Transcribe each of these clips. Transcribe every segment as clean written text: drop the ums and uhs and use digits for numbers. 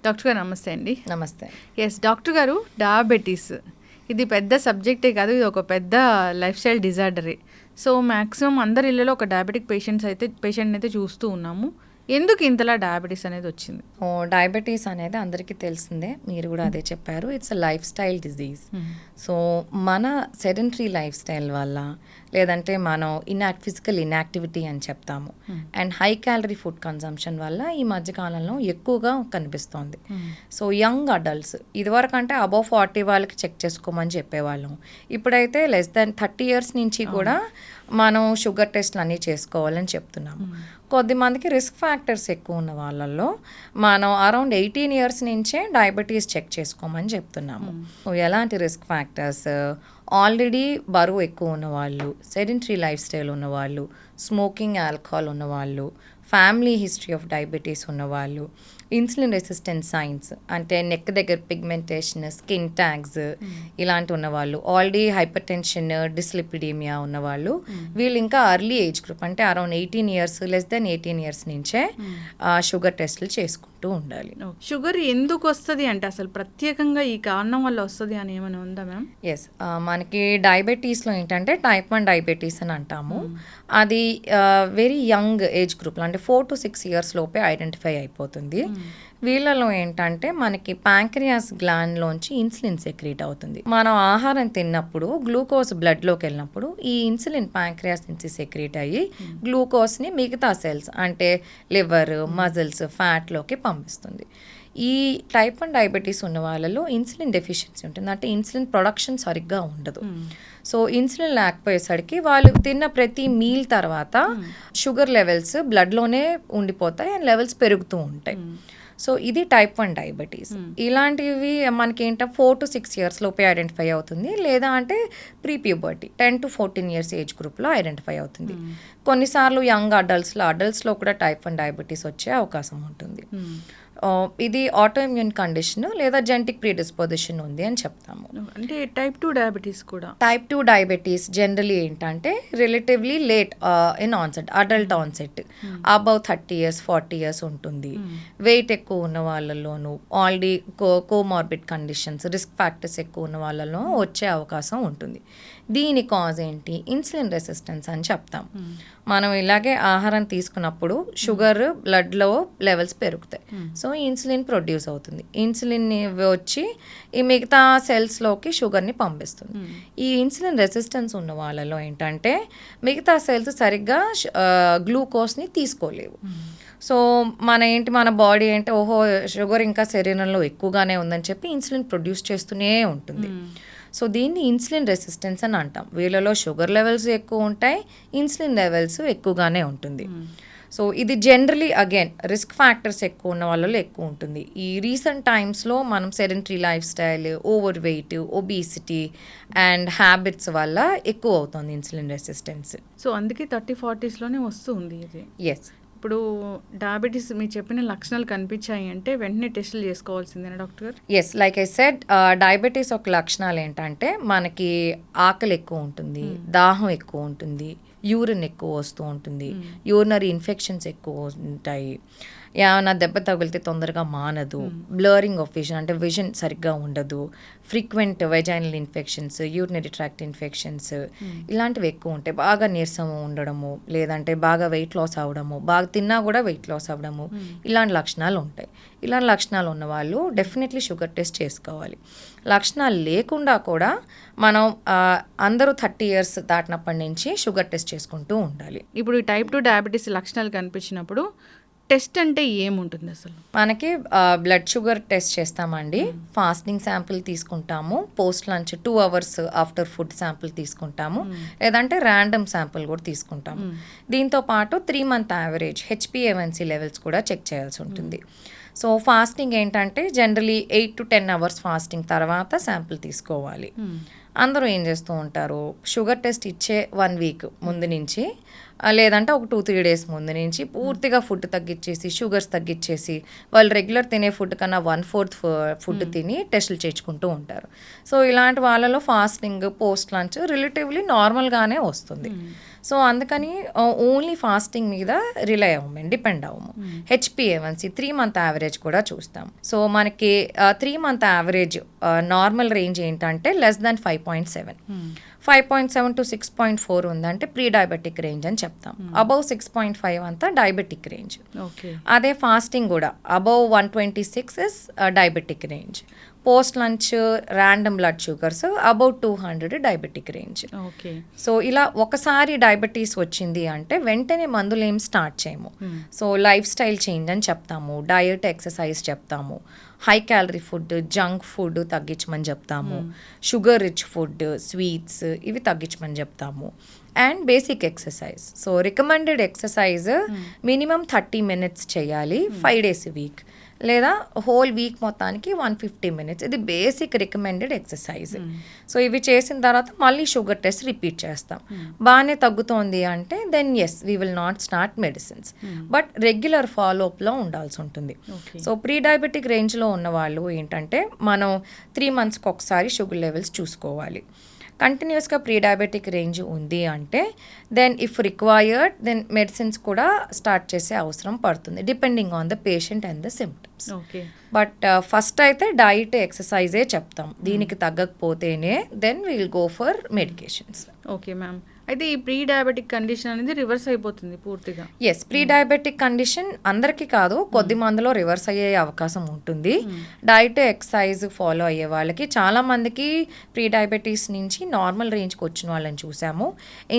Doctor గారు నమస్తే అండి. నమస్తే. ఎస్ డాక్టర్ గారు, డయాబెటీస్ ఇది పెద్ద సబ్జెక్టే కాదు, ఇది ఒక పెద్ద లైఫ్ స్టైల్ డిజార్డరే. సో మ్యాక్సిమం అందరి ఇళ్ళలో ఒక డయాబెటిక్ పేషెంట్ని అయితే చూస్తూ ఉన్నాము. ఎందుకు ఇంతలా డయాబెటీస్ అనేది వచ్చింది? డయాబెటీస్ అనేది అందరికీ తెలిసిందే, మీరు కూడా అదే చెప్పారు. It's a life style disease. So మన సెడెంటరీ లైఫ్ స్టైల్ వల్ల, లేదంటే మనం ఫిజికల్ ఇన్యాక్టివిటీ అని చెప్తాము, and high calorie food consumption వల్ల ఈ మధ్యకాలంలో ఎక్కువగా కనిపిస్తోంది. సో యంగ్ అడల్ట్స్, ఇదివరకు అంటే అబౌవ్ 40 వాళ్ళకి చెక్ చేసుకోమని చెప్పేవాళ్ళం. ఇప్పుడైతే లెస్ దాన్ 30 years నుంచి కూడా మనం షుగర్ టెస్ట్లు అన్నీ చేసుకోవాలని చెప్తున్నాము. కొద్దిమందికి రిస్క్ ఫ్యాక్టర్స్ ఎక్కువ ఉన్న వాళ్ళల్లో మనం అరౌండ్ 18 years నుంచే డయాబెటీస్ చెక్ చేసుకోమని చెప్తున్నాము. ఎలాంటి రిస్క్ ఫ్యాక్టర్స్? ఆల్రెడీ బరువు ఎక్కువ ఉన్నవాళ్ళు, సెడెంటరీ లైఫ్ స్టైల్ ఉన్నవాళ్ళు, స్మోకింగ్, ఆల్కహాల్ ఉన్నవాళ్ళు, ఫ్యామిలీ హిస్టరీ ఆఫ్ డయాబెటీస్ ఉన్నవాళ్ళు, ఇన్సులిన్ రెసిస్టెంట్ సైన్స్ అంటే నెక్ దగ్గర పిగ్మెంటేషన్, స్కిన్ ట్యాగ్స్ ఇలాంటి ఉన్నవాళ్ళు, ఆల్రెడీ హైపర్ టెన్షన్, డిస్లిపిడీమియా ఉన్నవాళ్ళు, వీళ్ళు ఇంకా అర్లీ ఏజ్ గ్రూప్ అంటే around 18 years, less than 18 years నుంచే షుగర్ టెస్టులు చేసుకుంటూ ఉండాలి. షుగర్ ఎందుకు వస్తుంది అంటే అసలు ప్రత్యేకంగా ఈ కారణం వల్ల వస్తుంది అని ఏమైనా ఉందా మ్యామ్? ఎస్, మనకి డయాబెటీస్లో ఏంటంటే టైప్ 1 డయాబెటీస్ అని అంటాము. అది వెరీ యంగ్ ఏజ్ గ్రూప్లో అంటే 4 to 6 years లోపే ఐడెంటిఫై అయిపోతుంది. వీళ్ళలో ఏంటంటే మనకి ప్యాంక్రియాస్ గ్లాండ్లోంచి ఇన్సులిన్ సెక్రీట్ అవుతుంది. మనం ఆహారం తిన్నప్పుడు గ్లూకోజ్ బ్లడ్లోకి వెళ్ళినప్పుడు ఈ ఇన్సులిన్ ప్యాంక్రియాస్ నుంచి సెక్రీట్ అయ్యి గ్లూకోజ్ని మిగతా సెల్స్ అంటే లివర్, మజిల్స్, ఫ్యాట్లోకి పంపిస్తుంది. ఈ టైప్ 1 డయాబెటీస్ ఉన్న వాళ్ళలో ఇన్సులిన్ డెఫిషియన్సీ ఉంటుంది, అంటే ఇన్సులిన్ ప్రొడక్షన్ సరిగ్గా ఉండదు. సో ఇన్సులిన్ లేకపోయేసరికి వాళ్ళు తిన్న ప్రతి మీల్ తర్వాత షుగర్ లెవెల్స్ బ్లడ్లోనే ఉండిపోతాయి అండ్ లెవెల్స్ పెరుగుతూ ఉంటాయి. సో ఇది టైప్ 1 డయాబెటీస్. ఇలాంటివి మనకి ఏంటంటే 4 to 6 years లోపే ఐడెంటిఫై అవుతుంది, లేదా అంటే pre puberty 10 to 14 years age గ్రూప్లో ఐడెంటిఫై అవుతుంది. కొన్నిసార్లు యంగ్ అడల్ట్స్లో కూడా టైప్ 1 డయాబెటీస్ వచ్చే అవకాశం ఉంటుంది. ఇది ఆటో ఇమ్యూన్ కండిషన్ లేదా జెనెటిక్ ప్రీడిస్పోజిషన్ ఉంది అని చెప్తాము. అంటే టైప్ 2 డయాబెటీస్ కూడా, టైప్ 2 డయాబెటీస్ జనరలీ ఏంటంటే relatively late in onset, adult onset, above 30 years 40 years ఉంటుంది. వెయిట్ ఎక్కువ ఉన్న వాళ్ళలోనూ, already comorbid conditions, risk factors ఎక్కువ ఉన్న వాళ్ళలో వచ్చే అవకాశం ఉంటుంది. దీని కాజ్ ఏంటి? ఇన్సులిన్ రెసిస్టెన్స్ అని చెప్తాం. మనం ఇలాగే ఆహారం తీసుకున్నప్పుడు షుగర్ బ్లడ్లో లెవెల్స్ పెరుగుతాయి. సో ఇన్సులిన్ ప్రొడ్యూస్ అవుతుంది. ఇన్సులిన్ వచ్చి ఈ మిగతా సెల్స్లోకి షుగర్ని పంపిస్తుంది. ఈ ఇన్సులిన్ రెసిస్టెన్స్ ఉన్న వాళ్ళలో ఏంటంటే మిగతా సెల్స్ సరిగ్గా గ్లూకోజ్ని తీసుకోలేవు. సో మన బాడీ అంటే ఓహో షుగర్ ఇంకా శరీరంలో ఎక్కువగానే ఉందని చెప్పి ఇన్సులిన్ ప్రొడ్యూస్ చేస్తూనే ఉంటుంది. సో దీన్ని ఇన్సులిన్ రెసిస్టెన్స్ అని అంటాం. వీళ్ళలో షుగర్ లెవెల్స్ ఎక్కువ ఉంటాయి, ఇన్సులిన్ లెవెల్స్ ఎక్కువగానే ఉంటుంది. సో ఇది జనరలీ అగైన్ రిస్క్ ఫ్యాక్టర్స్ ఎక్కువ ఉన్న వాళ్ళలో ఎక్కువ ఉంటుంది. ఈ రీసెంట్ టైమ్స్లో మనం sedentary life style, over weight, obesity and habits వల్ల ఎక్కువ అవుతుంది ఇన్సులిన్ రెసిస్టెన్స్. సో అందుకే 30-40sలోనే వస్తుంది ఇది. ఎస్. ఇప్పుడు డయాబెటీస్ మీరు చెప్పిన లక్షణాలు కనిపించాయి అంటే వెంటనే టెస్టులు చేసుకోవాల్సిందేనా డాక్టర్ గారు? Yes, like I said, diabetes ఒక లక్షణాలు ఏంటంటే మనకి ఆకలి ఎక్కువ ఉంటుంది, దాహం ఎక్కువ ఉంటుంది, యూరిన్ ఎక్కువ వస్తూ ఉంటుంది, యూరినరీ ఇన్ఫెక్షన్స్ ఎక్కువ ఉంటాయి, ఏమైనా దెబ్బ తగిలితే తొందరగా మానదు, బ్లరింగ్ ఆఫ్ విజన్ అంటే విజన్ సరిగ్గా ఉండదు, frequent vaginal infections, urinary tract infections ఇలాంటివి ఎక్కువ ఉంటాయి. బాగా నీరసం ఉండడము, లేదంటే బాగా వెయిట్ లాస్ అవ్వడము, బాగా తిన్నా కూడా వెయిట్ లాస్ అవ్వడము, ఇలాంటి లక్షణాలు ఉంటాయి. ఇలాంటి లక్షణాలు ఉన్న వాళ్ళు డెఫినెట్లీ షుగర్ టెస్ట్ చేసుకోవాలి. లక్షణాలు లేకుండా కూడా మనం అందరూ 30 years దాటినప్పటి నుంచి షుగర్ టెస్ట్ చేసుకుంటూ ఉండాలి. ఇప్పుడు ఈ టైప్ 2 డయాబెటీస్ లక్షణాలు కనిపించినప్పుడు టెస్ట్ అంటే ఏముంటుంది అసలు? మనకి బ్లడ్ షుగర్ టెస్ట్ చేస్తామండి. ఫాస్టింగ్ శాంపిల్ తీసుకుంటాము, post lunch 2 hours after food sample తీసుకుంటాము, లేదంటే ర్యాండమ్ శాంపిల్ కూడా తీసుకుంటాము. దీంతో పాటు 3-month యావరేజ్ HbA1c లెవెల్స్ కూడా చెక్ చేయాల్సి ఉంటుంది. సో ఫాస్టింగ్ ఏంటంటే జనరలీ 8 to 10 hours ఫాస్టింగ్ తర్వాత శాంపిల్ తీసుకోవాలి. అందరూ ఏం చేస్తూ ఉంటారు, షుగర్ టెస్ట్ ఇచ్చే 1 week ముందు నుంచి, లేదంటే ఒక 2-3 days ముందు నుంచి పూర్తిగా ఫుడ్ తగ్గించేసి, షుగర్స్ తగ్గించేసి, వాళ్ళు రెగ్యులర్ తినే ఫుడ్ కన్నా 1/4 ఫుడ్ తిని టెస్టులు చేయించుకుంటూ ఉంటారు. సో ఇలాంటి వాళ్ళలో ఫాస్టింగ్, పోస్ట్ లంచ్ రిలేటివ్లీ నార్మల్గానే వస్తుంది. సో అందుకని ఓన్లీ ఫాస్టింగ్ మీద రిలై అవ్వము, డిపెండ్ అవ్వము. HbA1c 3 మంత్ యావరేజ్ కూడా చూస్తాం. సో మనకి 3 మంత్ యావరేజ్ నార్మల్ రేంజ్ ఏంటంటే లెస్ దాన్ 5.7. 5.7 to 6.4 ఉందంటే ప్రీ డయాబెటిక్ రేంజ్ అని చెప్తాం. అబౌవ్ 6.5 అంతా డయాబెటిక్ రేంజ్. అదే ఫాస్టింగ్ కూడా above 126 is diabetic range. Post lunch random blood sugars above 200 diabetic range. So ఇలా ఒకసారి డయాబెటీస్ వచ్చింది అంటే వెంటనే మందులు ఏం స్టార్ట్ చేయము. సో లైఫ్ స్టైల్ చేంజ్ అని చెప్తాము, డయట్ ఎక్సర్సైజ్ చెప్తాము, high calorie food junk food తగ్గించమని చెప్తాము, షుగర్ రిచ్ ఫుడ్ స్వీట్స్ ఇవి తగ్గించమని చెప్తాము, and basic exercise. So recommended exercise minimum 30 minutes చేయాలి 5 days a week, లేదా హోల్ వీక్ మొత్తానికి 150 minutes. ఇది బేసిక్ రికమెండెడ్ ఎక్సర్సైజ్. సో ఇవి చేసిన తర్వాత మళ్ళీ షుగర్ టెస్ట్ రిపీట్ చేస్తాం. బాగానే తగ్గుతోంది అంటే then as we will not start medicines, but regular ఫాలోఅప్లో ఉండాల్సి ఉంటుంది. సో ప్రీ డయాబెటిక్ రేంజ్లో ఉన్న వాళ్ళు ఏంటంటే మనం 3 monthsకి ఒకసారి షుగర్ లెవెల్స్ చూసుకోవాలి. కంటిన్యూస్గా ప్రీ డయాబెటిక్ రేంజ్ ఉంది అంటే then if required then medicines కూడా స్టార్ట్ చేసే అవసరం పడుతుంది, depending on the patient and the symptoms. But first అయితే డైట్ ఎక్సర్సైజే చెప్తాం. దీనికి తగ్గకపోతేనే then will go for medications. Okay ma'am. అయితే ఈ ప్రీ డయాబెటిక్ కండిషన్ అనేది రివర్స్ అయిపోతుంది పూర్తిగా? ఎస్, ప్రీ డయాబెటిక్ కండిషన్ అందరికీ కాదు, కొద్ది మందిలో రివర్స్ అయ్యే అవకాశం ఉంటుంది. డైట్ ఎక్సర్సైజ్ ఫాలో అయ్యే వాళ్ళకి చాలా మందికి ప్రీ డయాబెటీస్ నుంచి నార్మల్ రేంజ్కి వచ్చిన వాళ్ళని చూసాము.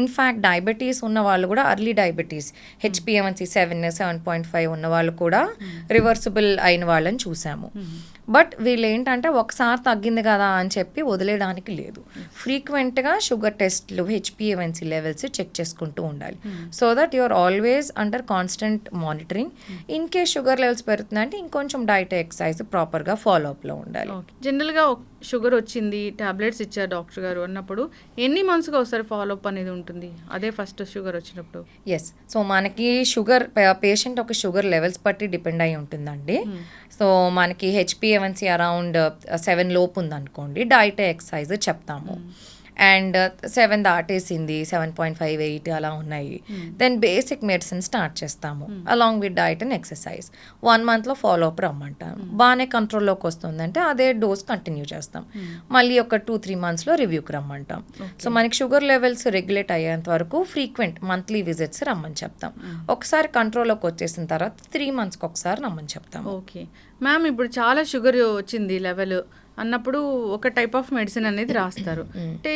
ఇన్ఫ్యాక్ట్ డయాబెటీస్ ఉన్న వాళ్ళు కూడా అర్లీ డయాబెటీస్ HbA1c 7.5 ఉన్న వాళ్ళు కూడా రివర్సిబుల్ అయిన వాళ్ళని చూసాము. బట్ వీళ్ళు ఏంటంటే ఒకసారి తగ్గింది కదా అని చెప్పి వదిలేయడానికి లేదు. ఫ్రీక్వెంట్గా షుగర్ టెస్ట్లు HbA1c లెవెల్స్ చెక్ చేసుకుంటూ ఉండాలి. So that you're always under constant monitoring. In case sugar levels పెరుగుతుందంటే ఇంకొంచెం డైట్ ఎక్సర్సైజ్ ప్రాపర్గా ఫాలోఅప్లో ఉండాలి. జనరల్గా షుగర్ వచ్చింది టాబ్లెట్స్ ఇచ్చారు డాక్టర్ గారు అన్నప్పుడు ఎన్ని మంత్స్గా ఒకసారి ఫాలోఅప్ అనేది ఉంటుంది అదే ఫస్ట్ షుగర్ వచ్చినప్పుడు? ఎస్, సో మనకి షుగర్ పేషెంట్ ఒక షుగర్ లెవెల్స్ బట్టి డిపెండ్ అయి ఉంటుందండి. సో మనకి HbA1c అరౌండ్ 7 లోపు ఉందనుకోండి, డైట్ ఎక్సర్సైజ్ చెప్తాము. అండ్ 7 దాటేసింది 7.5 8 అలా ఉన్నాయి, దెన్ బేసిక్ మెడిసిన్ స్టార్ట్ చేస్తాము along with diet and exercise. 1 monthలో ఫాలోఅప్ రమ్మంటాము. బాగానే కంట్రోల్లోకి వస్తుందంటే అదే డోస్ కంటిన్యూ చేస్తాం. మళ్ళీ ఒక 2-3 monthsలో రివ్యూకి రమ్మంటాం. సో మనకి షుగర్ లెవెల్స్ రెగ్యులేట్ అయ్యేంత వరకు ఫ్రీక్వెంట్ మంత్లీ విజిట్స్ రమ్మని చెప్తాం. ఒకసారి కంట్రోల్లోకి వచ్చేసిన తర్వాత 3 monthsకి ఒకసారి రమ్మని చెప్తాం. ఓకే మ్యామ్, ఇప్పుడు చాలా షుగర్ వచ్చింది లెవెల్ అన్నప్పుడు ఒక టైప్ ఆఫ్ మెడిసిన్ అనేది రాస్తారు. అంటే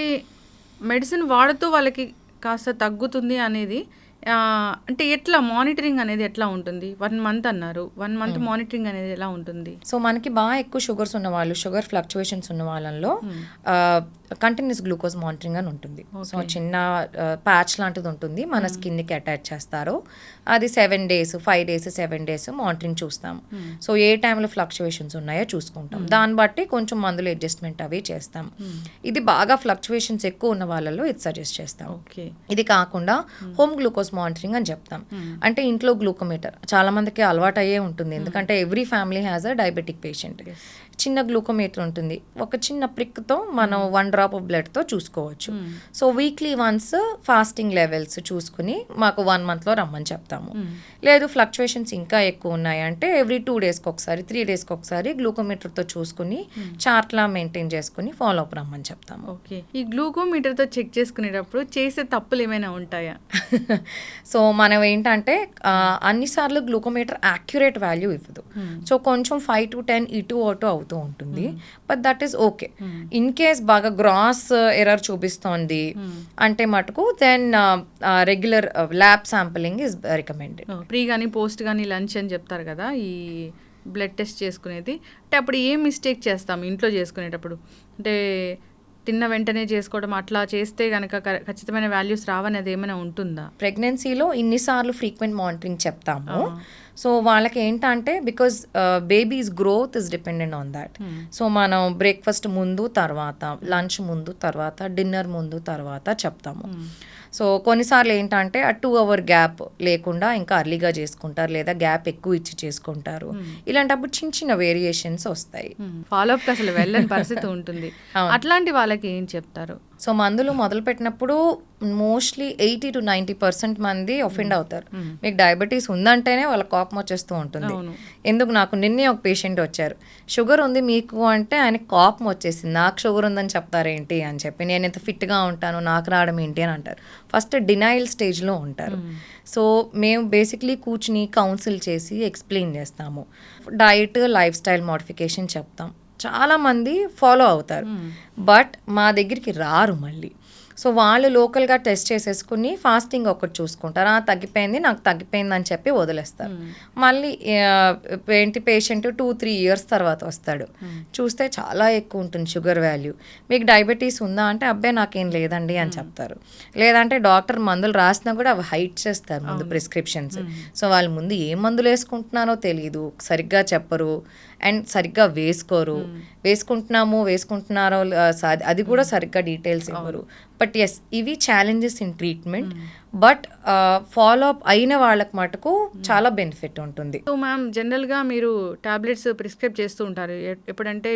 మెడిసిన్ వాడుతూ వాళ్ళకి కాస్త తగ్గుతుంది అనేది అంటే ఎట్లా మానిటరింగ్ అనేది ఎట్లా ఉంటుంది? 1 month అన్నారు, 1 month మానిటరింగ్ అనేది ఎలా ఉంటుంది? సో మనకి బాగా ఎక్కువ షుగర్స్ ఉన్న వాళ్ళు, షుగర్ ఫ్లక్చువేషన్స్ ఉన్న వాళ్ళలో కంటిన్యూస్ గ్లూకోజ్ మానిటరింగ్ అని ఉంటుంది. సో చిన్న ప్యాచ్ లాంటిది ఉంటుంది, మన స్కిన్కి అటాచ్ చేస్తారు. అది 7 days 5 days 7 days మానిటరింగ్ చూస్తాం. సో ఏ టైంలో ఫ్లక్చువేషన్స్ ఉన్నాయో చూసుకుంటాం. దాన్ని బట్టి కొంచెం మందులు అడ్జస్ట్మెంట్ అవి చేస్తాం. ఇది బాగా ఫ్లక్చువేషన్స్ ఎక్కువ ఉన్న వాళ్ళలో ఇది సజెస్ట్ చేస్తాం. ఇది కాకుండా హోమ్ గ్లూకోజ్ మానిటరింగ్ అని చెప్తాం. అంటే ఇంట్లో గ్లూకోమీటర్ చాలా మందికి అలవాటు అయ్యే ఉంటుంది, ఎందుకంటే every family has a diabetic patient. చిన్న గ్లూకోమీటర్ ఉంటుంది, ఒక చిన్న ప్రిక్తో మనం 1 drop ఆఫ్ బ్లడ్తో చూసుకోవచ్చు. So weekly once fasting levels చూసుకుని మాకు 1 monthలో రమ్మని చెప్తాము. లేదు ఫ్లక్చువేషన్స్ ఇంకా ఎక్కువ ఉన్నాయంటే ఎవ్రీ 2 daysకి ఒకసారి 3 daysకి ఒకసారి గ్లూకోమీటర్తో చూసుకుని చార్ట్లా మెయింటైన్ చేసుకుని ఫాలో అప్ రమ్మని చెప్తాము. ఓకే, ఈ గ్లూకోమీటర్తో చెక్ చేసుకునేటప్పుడు చేసే తప్పులు ఏమైనా ఉంటాయా? సో మనం ఏంటంటే అన్నిసార్లు గ్లూకోమీటర్ యాక్యురేట్ వాల్యూ ఇవ్వదు. సో కొంచెం 5 to 10 ఇటు అటు అవుతూ ఉంటుంది, but that is okay. In case బాగా గ్రాస్ ఎర్రర్ చూపిస్తోంది అంటే మటుకు then regular lab sampling is recommended. Pre కానీ పోస్ట్ కానీ లంచ్ అని చెప్తారు కదా ఈ బ్లడ్ టెస్ట్ చేసుకునేది, అంటే అప్పుడు ఏం మిస్టేక్ చేస్తాం ఇంట్లో చేసుకునేటప్పుడు? అంటే తిన్న వెంటనే చేసుకోవడం అట్లా చేస్తే కనుక ఖచ్చితమైన వాల్యూస్ రావనేది ఏమైనా ఉంటుందా? ప్రెగ్నెన్సీలో ఇన్నిసార్లు ఫ్రీక్వెంట్ మానిటరింగ్ చెప్తాము. సో వాళ్ళకి ఏంటంటే because babies growth is dependent on that. So మనం బ్రేక్ఫాస్ట్ ముందు తర్వాత, లంచ్ ముందు తర్వాత, డిన్నర్ ముందు తర్వాత చెప్తాము. సో కొన్నిసార్లు ఏంటంటే ఆ 2 hour గ్యాప్ లేకుండా ఇంకా అర్లీగా చేసుకుంటారు, లేదా గ్యాప్ ఎక్కువ ఇచ్చి చేసుకుంటారు. ఇలాంటప్పుడు చిన్న చిన్న వేరియేషన్స్ వస్తాయి. ఫాలోఅప్ అసలు వెళ్ళని పరిస్థితి ఉంటుంది. అట్లాంటి వాళ్ళకి ఏం చెప్తారు? సో మందులు మొదలుపెట్టినప్పుడు మోస్ట్లీ 80-90% మంది ఒఫెండ్ అవుతారు. మీకు డయాబెటీస్ ఉందంటేనే వాళ్ళ కోపం వచ్చేస్తూ ఉంటుంది. ఎందుకు, నాకు నిన్నే ఒక పేషెంట్ వచ్చారు, షుగర్ ఉంది మీకు అంటే ఆయనకి కోపం వచ్చేసింది, నాకు షుగర్ ఉందని చెప్తారేంటి అని చెప్పి, నేను ఇంత ఫిట్గా ఉంటాను నాకు రావడం ఏంటి అని అంటారు. ఫస్ట్ డినైల్ స్టేజ్లో ఉంటారు. సో మేము బేసిక్లీ కూర్చుని కౌన్సిల్ చేసి ఎక్స్ప్లెయిన్ చేస్తాము, డైట్ లైఫ్ స్టైల్ మోడిఫికేషన్ చెప్తాం. చాలామంది ఫాలో అవుతారు, బట్ మా దగ్గరికి రారు మళ్ళీ. సో వాళ్ళు లోకల్గా టెస్ట్ చేసేసుకుని ఫాస్టింగ్ ఒకటి చూసుకుంటారు, తగ్గిపోయింది నాకు తగ్గిపోయింది అని చెప్పి వదిలేస్తారు. మళ్ళీ ఏంటి పేషెంట్ 2-3 ఇయర్స్ తర్వాత వస్తాడు, చూస్తే చాలా ఎక్కువ ఉంటుంది షుగర్ వాల్యూ. మీకు డయాబెటీస్ ఉందా అంటే అబ్బాయి నాకేం లేదండి అని చెప్తారు. లేదంటే డాక్టర్ మందులు రాసినా కూడా అవి హైడ్ చేస్తారు ముందు ప్రిస్క్రిప్షన్స్. సో వాళ్ళు ముందు ఏ మందులు వేసుకుంటున్నారో తెలియదు, సరిగ్గా చెప్పరు అండ్ సరిగ్గా వేసుకుంటున్నారో అది కూడా సరిగ్గా డీటెయిల్స్ ఇవ్వరు. బట్ ఎస్, ఇవి challenges in treatment. But follow up అయిన వాళ్ళకి మటుకు చాలా బెనిఫిట్ ఉంటుంది. సో మ్యామ్, జనరల్గా మీరు టాబ్లెట్స్ ప్రిస్క్రైబ్ చేస్తూ ఉంటారు, ఎప్పుడంటే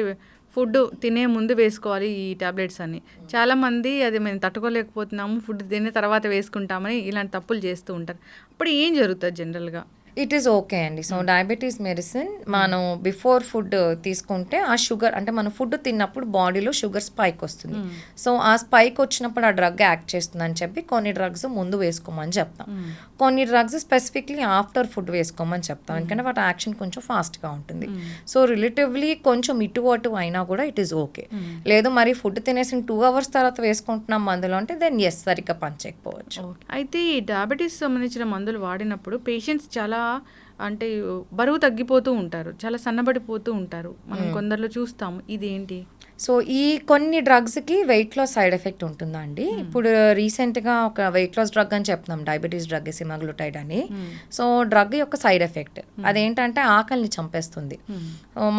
ఫుడ్ తినే ముందు వేసుకోవాలి ఈ టాబ్లెట్స్ అని. చాలామంది అది మేము తట్టుకోలేకపోతున్నాము, ఫుడ్ తినే తర్వాత వేసుకుంటామని ఇలాంటి తప్పులు చేస్తూ ఉంటారు. అప్పుడు ఏం జరుగుతుంది జనరల్గా? ఇట్ ఈస్ ఓకే అండి. సో డయాబెటీస్ మెడిసిన్ మనం బిఫోర్ ఫుడ్ తీసుకుంటే ఆ షుగర్, అంటే మనం ఫుడ్ తిన్నప్పుడు బాడీలో షుగర్ స్పైక్ వస్తుంది. సో ఆ స్పైక్ వచ్చినప్పుడు ఆ డ్రగ్ యాక్ట్ చేస్తుంది అని చెప్పి కొన్ని డ్రగ్స్ ముందు వేసుకోమని చెప్తాం, కొన్ని డ్రగ్స్ స్పెసిఫిక్లీ ఆఫ్టర్ ఫుడ్ వేసుకోమని చెప్తాం, ఎందుకంటే వాటి యాక్షన్ కొంచెం ఫాస్ట్గా ఉంటుంది. సో రిలేటివ్లీ కొంచెం ఇటు అటు అయినా కూడా ఇట్ ఈస్ ఓకే. లేదు మరి ఫుడ్ తినేసిన 2 hours తర్వాత వేసుకుంటున్నాం మందులు అంటే దెన్ ఎస్, సరిగ్గా పనిచేయకపోవచ్చు. అయితే ఈ డయాబెటీస్ సంబంధించిన మందులు వాడినప్పుడు పేషెంట్స్ చాలా అంటే బరువు తగ్గిపోతూ ఉంటారు, చాలా సన్నబడిపోతూ ఉంటారు, మనం కొందరిలో చూస్తాము. ఇదేంటి? సో ఈ కొన్ని డ్రగ్స్కి వెయిట్ లాస్ సైడ్ ఎఫెక్ట్ ఉంటుందా అండి? ఇప్పుడు రీసెంట్గా ఒక వెయిట్ లాస్ డ్రగ్ అని చెప్తున్నాం, డయాబెటీస్ డ్రగ్ సెమాగ్లూటైడ్ అని. సో డ్రగ్ యొక్క సైడ్ ఎఫెక్ట్ అదేంటంటే ఆకలిని చంపేస్తుంది,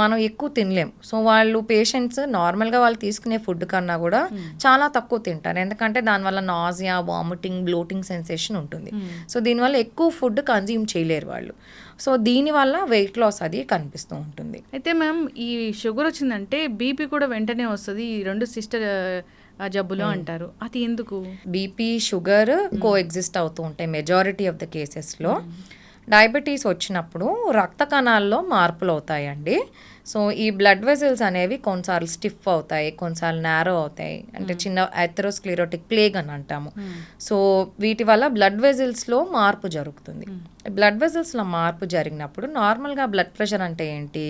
మనం ఎక్కువ తినలేం. సో వాళ్ళు పేషెంట్స్ నార్మల్గా వాళ్ళు తీసుకునే ఫుడ్ కన్నా కూడా చాలా తక్కువ తింటారు, ఎందుకంటే దానివల్ల నాజియా, వామిటింగ్, బ్లోటింగ్ సెన్సేషన్ ఉంటుంది. సో దీనివల్ల ఎక్కువ ఫుడ్ కన్జ్యూమ్ చేయలేరు వాళ్ళు. సో దీనివల్ల వెయిట్ లాస్ అది కనిపిస్తూ ఉంటుంది. అయితే మ్యామ్, ఈ షుగర్ వచ్చిందంటే బీపీ కూడా వెంటనే వస్తుంది, ఈ 2 సిస్టర్ జబ్బులు అంటారు, అది ఎందుకు? బీపీ షుగర్ కో ఎగ్జిస్ట్ అవుతూ ఉంటాయి మెజారిటీ ఆఫ్ ద కేసెస్లో. డయాబెటీస్ వచ్చినప్పుడు రక్త కణాల్లో మార్పులు అవుతాయండి. సో ఈ బ్లడ్ వెజల్స్ అనేవి కొన్నిసార్లు స్టిఫ్ అవుతాయి, కొన్నిసార్లు నారో అవుతాయి, అంటే చిన్న అథెరోస్క్లెరోటిక్ ప్లేగ్ అని అంటాము. సో వీటి వల్ల బ్లడ్ వెజల్స్లో మార్పు జరుగుతుంది. బ్లడ్ వెజల్స్లో మార్పు జరిగినప్పుడు నార్మల్గా బ్లడ్ ప్రెషర్ అంటే ఏంటి,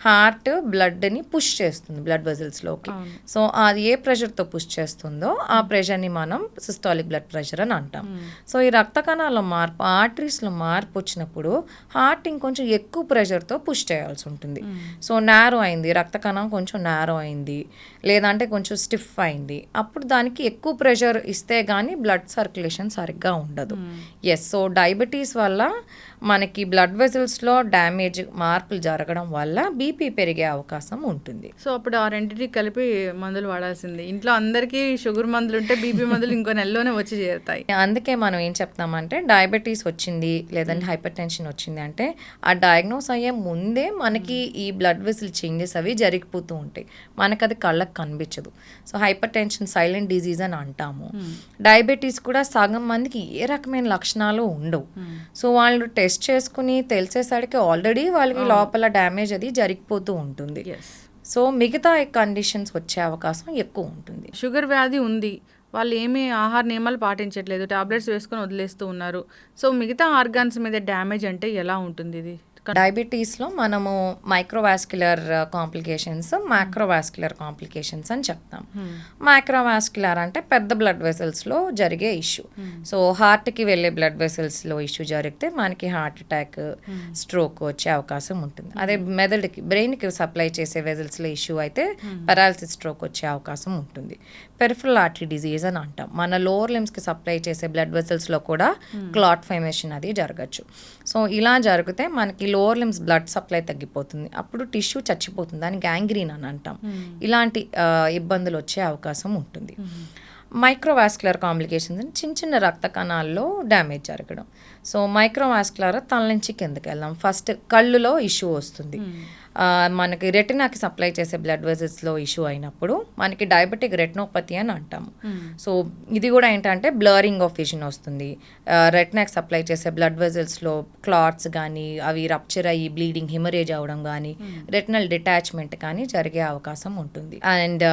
హార్ట్ బ్లడ్ని పుష్ చేస్తుంది బ్లడ్ వెజల్స్లోకి. సో అది ఏ ప్రెషర్తో పుష్ చేస్తుందో ఆ ప్రెషర్ని మనం సిస్టాలిక్ బ్లడ్ ప్రెషర్ అని అంటాం. సో ఈ రక్త కణాల్లో మార్పు, ఆర్టరీస్లో మార్పు వచ్చినప్పుడు హార్ట్ ఇంకొంచెం ఎక్కువ ప్రెషర్తో పుష్ చేయాల్సి ఉంటుంది. సో నారో అయింది, రక్త కణం కొంచెం నారో అయింది, లేదంటే కొంచెం స్టిఫ్ అయింది, అప్పుడు దానికి ఎక్కువ ప్రెషర్ ఇస్తే కానీ బ్లడ్ సర్క్యులేషన్ సరిగ్గా ఉండదు. ఎస్, సో డయాబెటీస్ వల్ల మనకి బ్లడ్ వెజల్స్లో డ్యామేజ్, మార్పులు జరగడం వల్ల బీపీ పెరిగే అవకాశం ఉంటుంది. సో అప్పుడు ఆ రెండింటికి కలిపి మందులు వాడాల్సింది. ఇంట్లో అందరికీ షుగర్ మందులు ఉంటే బీపీ మందులు ఇంకో నెలలోనే వచ్చి చేరుతాయి. అందుకే మనం ఏం చెప్తామంటే డయాబెటీస్ వచ్చింది లేదంటే హైపర్ టెన్షన్ వచ్చింది అంటే ఆ డయాగ్నోస్ అయ్యే ముందే మనకి ఈ బ్లడ్ వెసల్ చేంజెస్ అవి జరిగిపోతూ ఉంటాయి, మనకు అది కళ్ళకు కనిపించదు. So hyper tension silent disease అని అంటాము. డయాబెటీస్ కూడా సగం మందికి ఏ రకమైన లక్షణాలు ఉండవు. సో వాళ్ళు టెస్ట్ చేసుకుని తెలిసేసరికి ఆల్రెడీ వాళ్ళకి లోపల డ్యామేజ్ అది జరిగిపోతూ ఉంటుంది. సో మిగతా కండిషన్స్ వచ్చే అవకాశం ఎక్కువ ఉంటుంది. షుగర్ వ్యాధి ఉంది, వాళ్ళు ఏమీ ఆహార నియమాలు పాటించట్లేదు, టాబ్లెట్స్ వేసుకొని వదిలేస్తూ ఉన్నారు. సో మిగతా ఆర్గాన్స్ మీద డ్యామేజ్ అంటే ఎలా ఉంటుంది ఇది? డయాబెటీస్లో మనము మైక్రోవాస్క్యులర్ కాంప్లికేషన్స్, మ్యాక్రోవాస్క్యులర్ కాంప్లికేషన్స్ అని చెప్తాం. మైక్రోవాస్క్యులర్ అంటే పెద్ద బ్లడ్ వెసల్స్లో జరిగే ఇష్యూ. సో హార్ట్కి వెళ్ళే బ్లడ్ వెసల్స్లో ఇష్యూ జరిగితే మనకి హార్ట్ అటాక్, స్ట్రోక్ వచ్చే అవకాశం ఉంటుంది. అదే మెదడుకి, బ్రెయిన్కి సప్లై చేసే వెజల్స్లో ఇష్యూ అయితే పెరాలసిస్, స్ట్రోక్ వచ్చే అవకాశం ఉంటుంది. పెరిఫరల్ ఆర్టరీ డిజీజ్ అని అంటాం. మన లోవర్ లిమ్స్కి సప్లై చేసే బ్లడ్ వెసల్స్లో కూడా క్లాట్ ఫార్మేషన్ అది జరగచ్చు. సో ఇలా జరిగితే మనకి లోవర్ లిమ్స్ బ్లడ్ సప్లై తగ్గిపోతుంది, అప్పుడు టిష్యూ చచ్చిపోతుంది, దాన్ని గ్యాంగ్రీన్ అని అంటాం. ఇలాంటి ఇబ్బందులు వచ్చే అవకాశం ఉంటుంది. మైక్రోవాస్క్యులర్ కాంప్లికేషన్స్ అని చిన్న చిన్న రక్త కణాల్లో డ్యామేజ్ జరగడం. సో మైక్రోవాస్క్యులర్ తల నుంచి కిందకి వెళ్దాం, ఫస్ట్ కళ్ళులో ఇష్యూ వస్తుంది. మనకి రెటినాకి సప్లై చేసే బ్లడ్ వెజల్స్లో ఇష్యూ అయినప్పుడు మనకి డయాబెటిక్ రెటినోపతి అని అంటాము. సో ఇది కూడా ఏంటంటే బ్లరింగ్ ఆఫ్ విజన్ వస్తుంది. రెటినాకి సప్లై చేసే బ్లడ్ వెజల్స్లో క్లాట్స్ కానీ అవి రప్చర్ అయ్యి బ్లీడింగ్ హిమరేజ్ అవ్వడం కానీ రెటినల్ డిటాచ్మెంట్ కానీ జరిగే అవకాశం ఉంటుంది. అండ్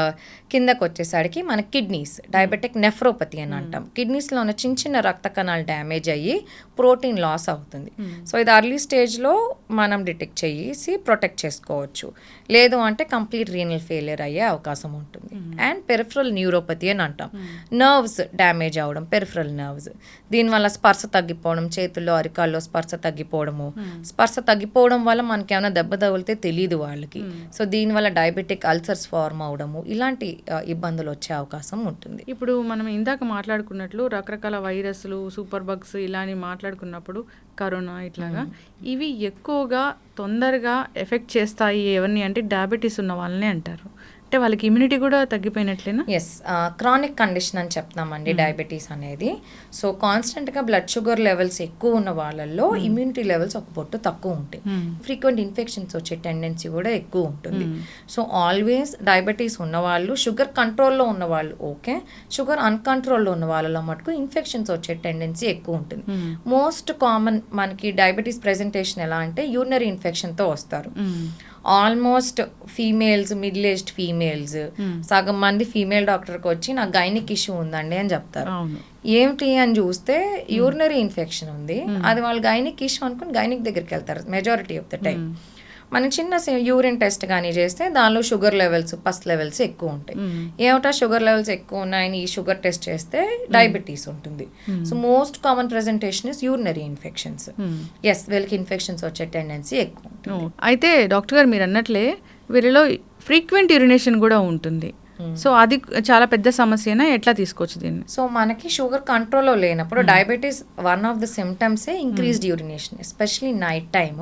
కిందకు వచ్చేసరికి మన కిడ్నీస్ డయాబెటిక్ నెఫ్రోపతి అని అంటాం. కిడ్నీస్లో ఉన్న చిన్న చిన్న రక్త కణాలు డ్యామేజ్ అయ్యి ప్రోటీన్ లాస్ అవుతుంది. సో ఇది అర్లీ స్టేజ్లో మనం డిటెక్ట్ చేసి ప్రొటెక్ట్ చేసుకోవచ్చు. లేదు అంటే కంప్లీట్ రీనల్ ఫెయిలియర్ అయ్యే అవకాశం ఉంటుంది. అండ్ పెరిఫరల్ న్యూరోపతి అని అంటాం. నర్వ్స్ డ్యామేజ్ అవ్వడం, పెరిఫరల్ నర్వ్స్, దీనివల్ల స్పర్శ తగ్గిపోవడం, చేతుల్లో అరికాల్లో స్పర్శ తగ్గిపోవడము. స్పర్శ తగ్గిపోవడం వల్ల మనకి ఏమైనా దెబ్బ తగిలితే తెలియదు వాళ్ళకి. సో దీనివల్ల డయాబెటిక్ అల్సర్స్ ఫార్మ్ అవడము, ఇలాంటి ఇబ్బందులు వచ్చే అవకాశం ఉంటుంది. ఇప్పుడు మనం ఇందాక మాట్లాడుకున్నట్లు రకరకాల వైరస్లు, సూపర్ బగ్స్ ఇలా అని మాట్లాడుకున్నప్పుడు కరోనా ఇట్లాగా ఇవి ఎక్కువగా తొందరగా ఎఫెక్ట్ చేస్తాయి ఎవరిని అంటే డయాబెటీస్ ఉన్న వాళ్ళనే అంటారు. అంటే వాళ్ళకి ఇమ్యూనిటీ కూడా తగ్గిపోయినట్లేనా? ఎస్, క్రానిక్ కండిషన్ అని చెప్తామండి డయాబెటీస్ అనేది. సో కాన్స్టెంట్గా బ్లడ్ షుగర్ లెవెల్స్ ఎక్కువ ఉన్న వాళ్ళల్లో ఇమ్యూనిటీ లెవెల్స్ ఒక పొట్టు తక్కువ ఉంటాయి. ఫ్రీక్వెంట్ ఇన్ఫెక్షన్స్ వచ్చే టెండెన్సీ కూడా ఎక్కువ ఉంటుంది. సో ఆల్వేస్ డయాబెటీస్ ఉన్నవాళ్ళు, షుగర్ కంట్రోల్లో ఉన్నవాళ్ళు ఓకే, షుగర్ అన్కంట్రోల్లో ఉన్న వాళ్ళలో మటుకు ఇన్ఫెక్షన్స్ వచ్చే టెండెన్సీ ఎక్కువ ఉంటుంది. మోస్ట్ కామన్ మనకి డయాబెటీస్ ప్రెజెంటేషన్ ఎలా అంటే యూరినరీ ఇన్ఫెక్షన్తో వస్తారు. Almost females, middle aged females, సగం మంది ఫీమేల్ డాక్టర్కి వచ్చి నాకు గైనిక్ ఇష్యూ ఉందండి అని చెప్తారు. ఏమిటి అని చూస్తే యూరినరీ ఇన్ఫెక్షన్ ఉంది, అది వాళ్ళు గైనిక్ ఇష్యూ అనుకుని గైనిక్ దగ్గరికి వెళ్తారు మెజారిటీ ఆఫ్ ద టైం. మనం చిన్న యూరిన్ టెస్ట్ కానీ చేస్తే దానిలో షుగర్ లెవెల్స్, పస్ లెవెల్స్ ఎక్కువ ఉంటాయి. ఏమిటా షుగర్ లెవెల్స్ ఎక్కువ ఉన్నాయని ఈ షుగర్ టెస్ట్ చేస్తే డయాబెటీస్ ఉంటుంది. So most common presentation is urinary infections. Yes, వీళ్ళకి ఇన్ఫెక్షన్స్ వచ్చే టెండెన్సీ ఎక్కువ ఉంటుంది. అయితే డాక్టర్ గారు మీరు అన్నట్లే వీరిలో ఫ్రీక్వెంట్ యూరినేషన్ కూడా ఉంటుంది. సో అది చాలా పెద్ద సమస్యనా, ఎట్లా తీసుకోవచ్చు దీన్ని? సో మనకి షుగర్ కంట్రోల్లో లేనప్పుడు డయాబెటీస్ వన్ ఆఫ్ ద సిమ్టమ్సే increased urination, especially night time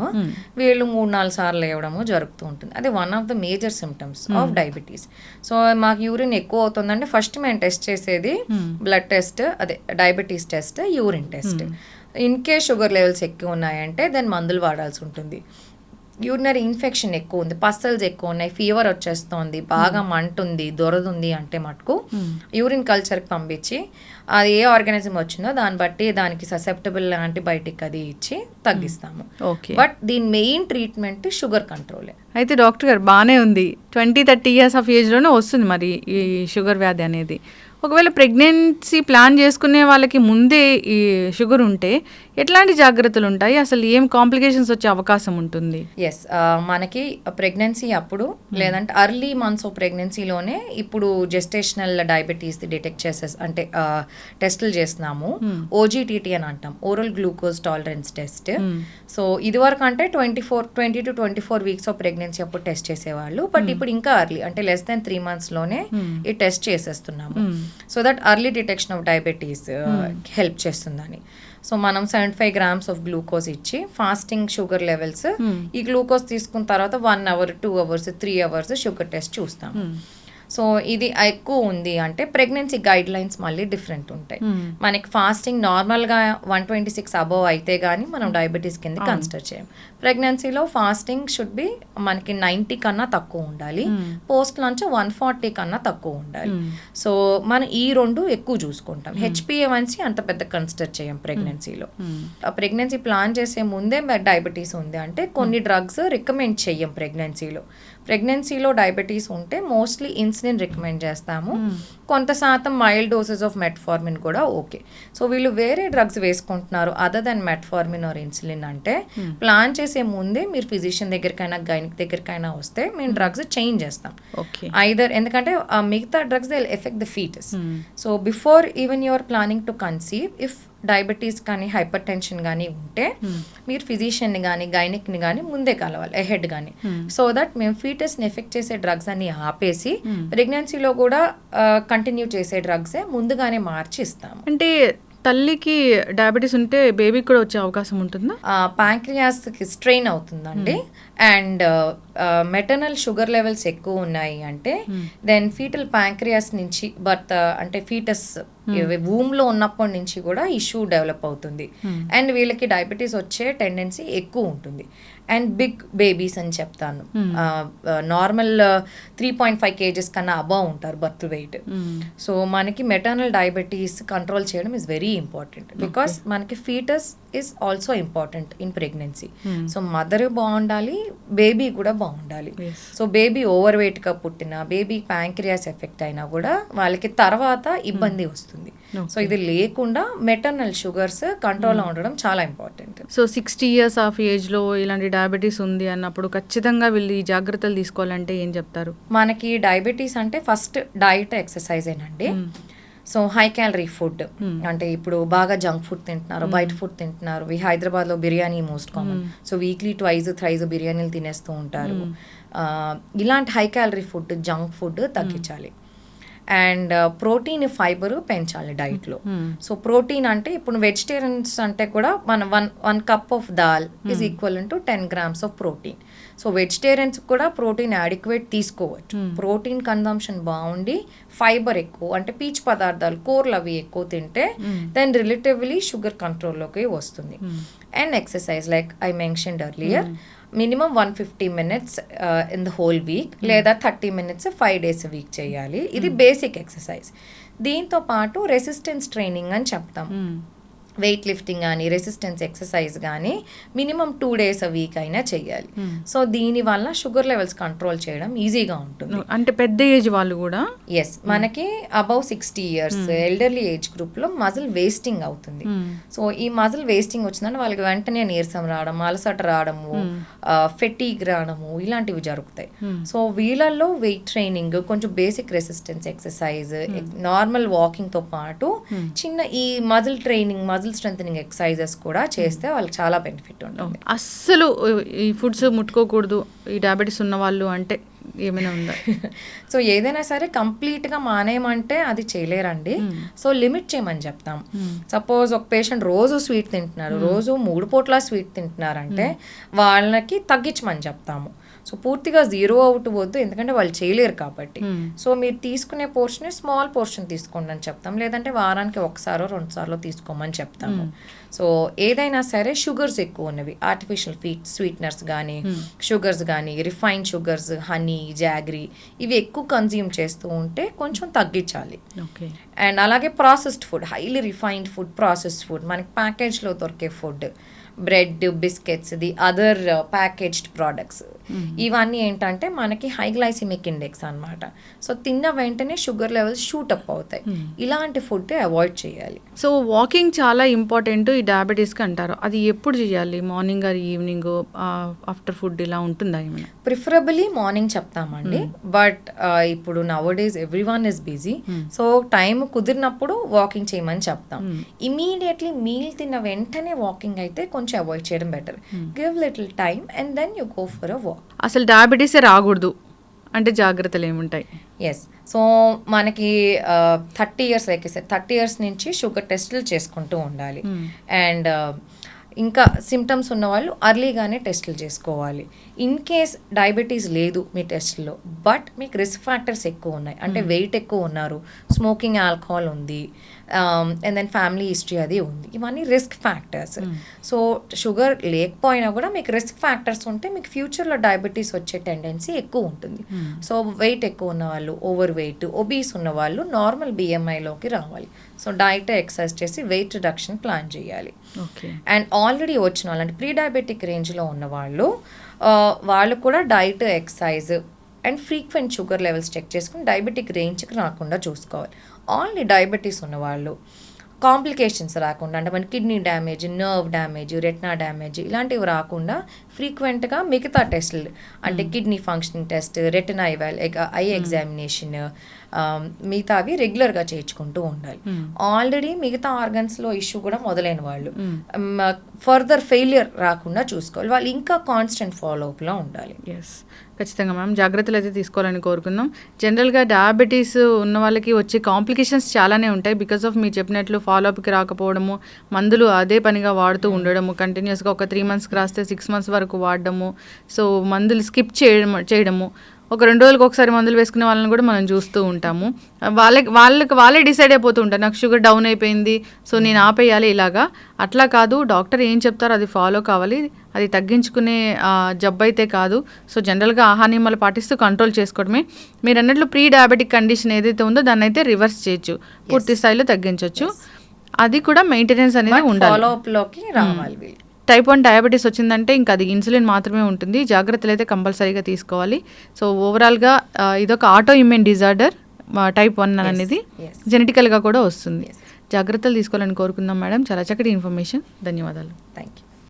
వీళ్ళు 3-4 సార్లు లేవడము జరుగుతూ ఉంటుంది. అది one of the major symptoms of diabetes. So మాకు యూరిన్ ఎక్కువ అవుతుందంటే ఫస్ట్ మేము టెస్ట్ చేసేది బ్లడ్ టెస్ట్, అదే diabetes test, urine test. In case sugar levels ఎక్కువ ఉన్నాయంటే దాన్ని మందులు వాడాల్సి ఉంటుంది. యూరినరీ ఇన్ఫెక్షన్ ఎక్కువ ఉంది, పస్సల్స్ ఎక్కువ ఉన్నాయి, ఫీవర్ వచ్చేస్తోంది, బాగా మంటుంది, దొరదుంది అంటే మటుకు యూరిన్ కల్చర్కి పంపించి అది ఏ ఆర్గానిజం వచ్చిందో దాన్ని బట్టి దానికి ససెప్టబుల్ యాంటీబయాటిక్ అది ఇచ్చి తగ్గిస్తాము. బట్ దీని మెయిన్ ట్రీట్మెంట్ షుగర్ కంట్రోలే. అయితే డాక్టర్ గారు బాగానే ఉంది, 20-30 ఇయర్స్ ఆఫ్ ఏజ్లోనే వస్తుంది మరి ఈ షుగర్ వ్యాధి అనేది. ఒకవేళ ప్రెగ్నెన్సీ ప్లాన్ చేసుకునే వాళ్ళకి ముందే ఈ షుగర్ ఉంటే ఎట్లాంటి జాగ్రత్తలు ఉంటాయి, అసలు ఏం కాంప్లికేషన్స్ వచ్చే అవకాశం ఉంటుంది? ఎస్, మనకి ప్రెగ్నెన్సీ అప్పుడు లేదంటే అర్లీ మంత్స్ ఆఫ్ ప్రెగ్నెన్సీలోనే ఇప్పుడు జెస్టేషనల్ డయాబెటీస్ డిటెక్ట్ అంటే టెస్టులు చేస్తున్నాము. ఓజీటీటీ అని అంటాం, oral glucose tolerance test. So ఇది వరకు అంటే 20 to 24 వీక్స్ ఆఫ్ ప్రెగ్నెన్సీ అప్పుడు టెస్ట్ చేసేవాళ్ళు. బట్ ఇప్పుడు ఇంకా అర్లీ అంటే less than 3 months లోనే ఈ టెస్ట్ చేసేస్తున్నాము. So that early detection of diabetes help చేస్తుందని. సో మనం 75 grams ఆఫ్ గ్లూకోజ్ ఇచ్చి ఫాస్టింగ్ షుగర్ లెవెల్స్ ఈ గ్లూకోజ్ తీసుకున్న తర్వాత 1 hour, 2 hours, 3 hours sugar test చూస్తాం. సో ఇది ఎక్కువ ఉంది అంటే ప్రెగ్నెన్సీ గైడ్ లైన్స్ మళ్ళీ డిఫరెంట్ ఉంటాయి. మనకి ఫాస్టింగ్ నార్మల్గా 126 అబోవ్ అయితే కానీ మనం డయాబెటీస్ కింద కన్సిడర్ చేయం. ప్రెగ్నెన్సీలో ఫాస్టింగ్ షుడ్ బి మనకి 90 కన్నా తక్కువ ఉండాలి, పోస్ట్ లంచ్ 140 కన్నా తక్కువ ఉండాలి. సో మనం ఈ రెండు ఎక్కువ చూసుకుంటాం. HbA1c అంత పెద్ద కన్సిడర్ చేయం ప్రెగ్నెన్సీలో. ప్రెగ్నెన్సీ ప్లాన్ చేసే ముందే డయాబెటీస్ ఉంది అంటే కొన్ని డ్రగ్స్ రికమెండ్ చెయ్యం ప్రెగ్నెన్సీలో డయాబెటీస్ ఉంటే మోస్ట్లీ ఇన్సులిన్ రికమెండ్ చేస్తాము. కొంత శాతం మైల్డ్ డోసెస్ ఆఫ్ మెట్ఫార్మిన్ కూడా ఓకే. సో వీళ్ళు వేరే డ్రగ్స్ వేసుకుంటున్నారు other than metformin or insulin అంటే ప్లాన్ చేసే ముందే మీరు ఫిజిషియన్ దగ్గరికైనా గైనిక్ దగ్గరికైనా వస్తే మేము డ్రగ్స్ చేంజ్ చేస్తాం. ఐదర్ ఎందుకంటే మిగతా drugs they will affect the foetus. So before even you're planning to conceive, if diabetes కానీ హైపర్ టెన్షన్ కానీ ఉంటే మీరు ఫిజిషియన్ని కానీ గైనిక్ని కానీ ముందే కలవాలి అహెడ్ కానీ. సో దట్ మేము ఫీటస్ని ఎఫెక్ట్ చేసే డ్రగ్స్ అన్ని ఆపేసి ప్రెగ్నెన్సీలో కూడా కంటిన్యూ చేసే డ్రగ్సే ముందుగానే మార్చి ఇస్తాము. అంటే తల్లికి డయాబెటీస్ ఉంటే బేబీకి కూడా వచ్చే అవకాశం ఉంటుందా? ప్యాంక్రియాస్కి స్ట్రెయిన్ అవుతుందండి. అండ్ మెటర్నల్ షుగర్ లెవెల్స్ ఎక్కువ ఉన్నాయి అంటే దెన్ ఫీటల్ ప్యాంక్రియాస్ నుంచి బర్త్ అంటే ఫీటస్ వూమ్లో ఉన్నప్పటి నుంచి కూడా ఇష్యూ డెవలప్ అవుతుంది. అండ్ వీళ్ళకి డయాబెటీస్ వచ్చే టెండెన్సీ ఎక్కువ ఉంటుంది. అండ్ బిగ్ బేబీస్ అని చెప్తాను. నార్మల్ 3.5 kgs కన్నా అబౌవ్ ఉంటారు బర్త్ వెయిట్. సో మనకి మెటర్నల్ డయాబెటీస్ కంట్రోల్ చేయడం ఇస్ వెరీ ఇంపార్టెంట్, బికాస్ మనకి foetus is also important in pregnancy. So mother బాగుండాలి, బేబీ కూడా బాగుండాలి. సో బేబీ ఓవర్ వెయిట్గా పుట్టినా, బేబీ ప్యాంక్రియాస్ ఎఫెక్ట్ అయినా కూడా వాళ్ళకి తర్వాత ఇబ్బంది వస్తుంది. సో ఇది లేకుండా మెటర్నల్ షుగర్స్ కంట్రోల్లో ఉండడం చాలా ఇంపార్టెంట్. సో 60 years ఆఫ్ ఏజ్లో ఇలాంటి డయాబెటీస్ ఉంది అన్నప్పుడు ఖచ్చితంగా వీళ్ళు ఈ జాగ్రత్తలు తీసుకోవాలంటే ఏం చెప్తారు? మనకి డయాబెటీస్ అంటే ఫస్ట్ డైట్, ఎక్సర్సైజ్ ఏనండి. సో హై క్యాలరీ ఫుడ్ అంటే ఇప్పుడు బాగా జంక్ ఫుడ్ తింటున్నారు, బయట ఫుడ్ తింటున్నారు. హైదరాబాద్లో biryani most common. So weekly tries బిర్యానీలు తినేస్తూ ఉంటారు. ఇలాంటి high calorie food, junk food తగ్గించాలి. అండ్ ప్రోటీన్, ఫైబర్ పెంచాలి డైట్లో. సో ప్రోటీన్ అంటే ఇప్పుడు వెజిటేరియన్స్ అంటే కూడా మన one cup of dal is equal to 10 grams of protein. So vegetarians కూడా ప్రోటీన్ అడిక్వేట్ తీసుకోవచ్చు. ప్రోటీన్ కన్జంప్షన్ బాగుండి, ఫైబర్ ఎక్కువ అంటే పీచు పదార్థాలు, కూరలు అవి ఎక్కువ తింటే దెన్ రిలేటివ్లీ షుగర్ కంట్రోల్లోకి వస్తుంది. And exercise like I mentioned earlier, minimum 150 minutes in the whole week, లేదా 30 minutes 5 days a week చేయాలి. ఇది బేసిక్ ఎక్సర్సైజ్. దీంతో పాటు రెసిస్టెన్స్ ట్రైనింగ్ అని చెప్తాం. వెయిట్ లిఫ్టింగ్ కానీ, రెసిస్టెన్స్ ఎక్సర్సైజ్ కానీ మినిమం 2 days a week అయినా చేయాలి. సో దీనివల్ల షుగర్ లెవెల్స్ కంట్రోల్ చేయడం ఈజీగా ఉంటుంది. అంటే పెద్ద ఏజ్ వాళ్ళు కూడా? ఎస్, మనకి అబౌవ్ 60 years ఎల్డర్లీ ఏజ్ గ్రూప్లో మజిల్ వేస్టింగ్ అవుతుంది. సో ఈ మజిల్ వేస్టింగ్ వచ్చిందంటే వాళ్ళకి వెంటనే నీరసం రావడం, అలసట రావడము, ఫెటీగ్ రావడము ఇలాంటివి జరుగుతాయి. సో వీళ్ళల్లో వెయిట్ ట్రైనింగ్, కొంచెం బేసిక్ రెసిస్టెన్స్ ఎక్సర్సైజ్, నార్మల్ వాకింగ్తో పాటు చిన్న ఈ muscle training, muscle strengthening exercises కూడా చేస్తే వాళ్ళకి చాలా బెనిఫిట్ ఉంటుంది. అస్సలు ఈ ఫుడ్స్ ముట్టుకోకూడదు ఈ డయాబెటీస్ ఉన్న వాళ్ళు అంటే ఏమైనా ఉందా? సో ఏదైనా సరే కంప్లీట్గా మానేయమంటే అది చేయలేరండి. సో లిమిట్ చేయమని చెప్తాం. సపోజ్ ఒక పేషెంట్ రోజు స్వీట్ తింటున్నారు, రోజు 3 పూట్ల స్వీట్ తింటున్నారంటే వాళ్ళకి తగ్గించమని చెప్తాము. సో పూర్తిగా 0 అవ్వద్దు, ఎందుకంటే వాళ్ళు చేయలేరు కాబట్టి. సో మీరు తీసుకునే పోర్షన్ స్మాల్ పోర్షన్ తీసుకోండి అని చెప్తాం, లేదంటే వారానికి 1-2 సార్లు తీసుకోమని చెప్తాము. సో ఏదైనా సరే షుగర్స్ ఎక్కువ ఉన్నవి, ఆర్టిఫిషియల్ స్వీట్నర్స్ కానీ, షుగర్స్ కానీ, రిఫైన్డ్ షుగర్స్, హనీ, జాగ్రీ ఇవి ఎక్కువ కన్జ్యూమ్ చేస్తూ ఉంటే కొంచెం తగ్గించాలి. అండ్ అలాగే processed food, highly refined food, processed food, మనకి ప్యాకేజ్లో దొరికే food, bread, biscuits, the other packaged products, ఇవన్నీ ఏంటంటే మనకి హై గ్లైసిమిక్ ఇండెక్స్ అన్నమాట. సో తిన్న వెంటనే షుగర్ లెవెల్స్ షూటప్ అవుతాయి. ఇలాంటి ఫుడ్ అవాయిడ్ చేయాలి. సో వాకింగ్ చాలా ఇంపార్టెంట్ ఈ డయాబెటీస్కి అంటారు. అది ఎప్పుడు చేయాలి? Morning or evening, after food ఇలా ఉంటుందా ఏమైనా? ప్రిఫరబుల్లీ మార్నింగ్ చెప్తామండి. బట్ ఇప్పుడు nowadays every one is busy. So time కుదిరినప్పుడు వాకింగ్ చేయమని చెప్తాం. ఇమీడియట్లీ మీల్ తిన్న వెంటనే వాకింగ్ అయితే కొంచెం అవాయిడ్ చేయడం better. Give little time and then you go for a walk. అసలు డయాబెటీసే రాకూడదు అంటే జాగ్రత్తలు ఏముంటాయి? ఎస్, సో మనకి 30 years లైక్ 30 years నుంచి షుగర్ టెస్టులు చేసుకుంటూ ఉండాలి. అండ్ ఇంకా సిమ్టమ్స్ ఉన్న వాళ్ళు అర్లీగానే టెస్టులు చేసుకోవాలి. ఇన్ కేస్ డయాబెటీస్ లేదు మీ టెస్ట్లో, బట్ మీకు రిస్క్ ఫ్యాక్టర్స్ ఎక్కువ ఉన్నాయి, అంటే వెయిట్ ఎక్కువ ఉన్నారు, స్మోకింగ్, ఆల్కహాల్ ఉంది, అండ్ దెన్ ఫ్యామిలీ హిస్టరీ అది ఉంది, ఇవన్నీ రిస్క్ ఫ్యాక్టర్స్. సో షుగర్ లేకపోయినా కూడా మీకు రిస్క్ ఫ్యాక్టర్స్ ఉంటే మీకు ఫ్యూచర్లో డయాబెటీస్ వచ్చే టెండెన్సీ ఎక్కువ ఉంటుంది. సో వెయిట్ ఎక్కువ ఉన్న వాళ్ళు, ఓవర్ వెయిట్, ఒబీస్ ఉన్న వాళ్ళు నార్మల్ BMIలోకి రావాలి. సో డైట్, ఎక్సర్సైజ్ చేసి వెయిట్ రిడక్షన్ ప్లాన్ చేయాలి. అండ్ ఆల్రెడీ వచ్చిన వాళ్ళు అంటే ప్రీ డయాబెటిక్ రేంజ్లో ఉన్న వాళ్ళు కూడా diet, exercise and frequent sugar levels check చేసుకుని డయాబెటిక్ రేంజ్కి రాకుండా చూసుకోవాలి. ఆన్లీ డయాబెటీస్ ఉన్నవాళ్ళు కాంప్లికేషన్స్ రాకుండా, అంటే మన kidney damage, nerve damage, retina damage ఇలాంటివి రాకుండా ఫ్రీక్వెంట్గా మిగతా టెస్టులు అంటే kidney functioning test, retina I examination, మిగతావి రెగ్యులర్గా చేయించుకుంటూ ఉండాలి. ఆల్రెడీ మిగతా ఆర్గన్స్లో ఇష్యూ కూడా మొదలైన వాళ్ళు ఫర్దర్ ఫెయిలియర్ రాకుండా చూసుకోవాలి. వాళ్ళు ఇంకా కాన్స్టెంట్ ఫాలోఅప్లో ఉండాలి. ఎస్, ఖచ్చితంగా మ్యామ్ జాగ్రత్తలు అయితే తీసుకోవాలని కోరుకుందాం. జనరల్గా డయాబెటీస్ ఉన్న వాళ్ళకి వచ్చే కాంప్లికేషన్స్ చాలానే ఉంటాయి. బికాస్ ఆఫ్ మీరు చెప్పినట్లు ఫాలోఅప్కి రాకపోవడము, మందులు అదే పనిగా వాడుతూ ఉండడము, కంటిన్యూస్గా ఒక 3 monthsకి రాస్తే 6 months వరకు వాడడము, సో మందులు స్కిప్ చేయడము, ఒక 2 రోజులకు ఒకసారి మందులు వేసుకునే వాళ్ళని కూడా మనం చూస్తూ ఉంటాము. వాళ్ళే డిసైడ్ అయిపోతూ ఉంటారు, నాకు షుగర్ డౌన్ అయిపోయింది సో నేను ఆపేయాలి ఇలాగా. అట్లా కాదు, డాక్టర్ ఏం చెప్తారో అది ఫాలో కావాలి. అది తగ్గించుకునే జబ్బు అయితే కాదు. సో జనరల్గా ఆహార నియమాలు పాటిస్తూ కంట్రోల్ చేసుకోవడమే. మీరు అన్నట్లు ప్రీ డయాబెటిక్ కండిషన్ ఏదైతే ఉందో దాన్ని అయితే రివర్స్ చేయొచ్చు, పూర్తి స్థాయిలో తగ్గించవచ్చు. అది కూడా మెయింటెనెన్స్ అనేది ఉండాలి, ఫాలో అప్ లోకి రావాలి వీళ్ళు. టైప్ 1 డయాబెటీస్ వచ్చిందంటే ఇంకా అది ఇన్సులిన్ మాత్రమే ఉంటుంది. జాగ్రత్తలు అయితే కంపల్సరీగా తీసుకోవాలి. సో ఓవరాల్గా ఇదొక ఆటో ఇమ్యూన్ డిజార్డర్ టైప్ 1 అనేది జెనెటికల్గా కూడా వస్తుంది. జాగ్రత్తలు తీసుకోవాలని కోరుకుందాం మేడం. చాలా చక్కటి ఇన్ఫర్మేషన్, ధన్యవాదాలు. Thank you.